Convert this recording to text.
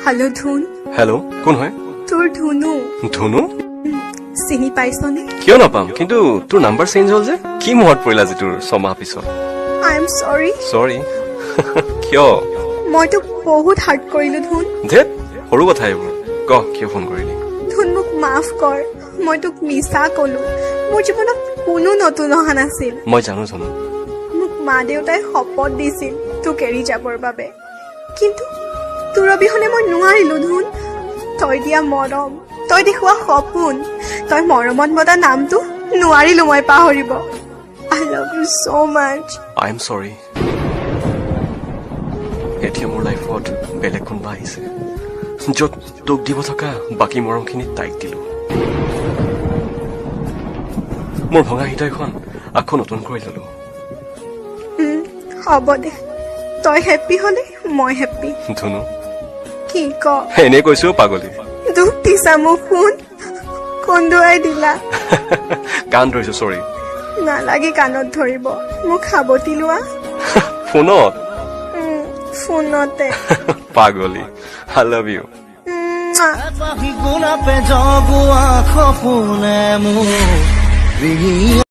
Hello धुन hello কোন হয় তোৰ ধুনু ধুনু চিনি পাইছনে কিয় নাপাম কিন্তু তোৰ নাম্বাৰ চেঞ্জ হ'ল যে কি মনত পৰিলা যে তোৰ ছমাহ পিছত আই এম সৰি সৰি কিয় মই তোক বহুত হাৰ্ট কৰিলো ধুন ধেত সৰু কথা এইবোৰ ক কিয় ফোন কৰিলি ধুন মোক মাফ কৰ মই তোক মিছা কলো মোৰ জীৱনত কোনো নতুন অহা নাছিল মই জানো মোক মা দেউতাই শপত দিছিল তোক এৰি যাবৰ বাবে কিন্তু তোৰ অবিহনে মই নোৱাৰিলো ধুন তই দিয়া মৰম তই দেখুওৱা সপোন তই মৰমত মতা নামটো নোৱাৰিলো মই পাহৰিব I love you so mass I am সৰি এতিয়া মোৰ লাইফত বেলেগ কোনোবা আহিছে য'ত তোক দিব থকা বাকী মৰমখিনি তাইক দিলো মোৰ ভঙা হৃদয়খন আকৌ নতুন কৰি ললো হ'ব দে তই হেপ্পী হলে মই হেপ্পী ধুনু কি ক এনে কৈছো পাগলী দুখ দিছা মোক শুন কন্দুৱাই দিলা কাণ ধৰিছো চৰি নালাগে কাণত ধৰিব মোক সাৱটি লোৱা ফোনত ফোনতে পাগলী আই লাভ ইউ মুৱা।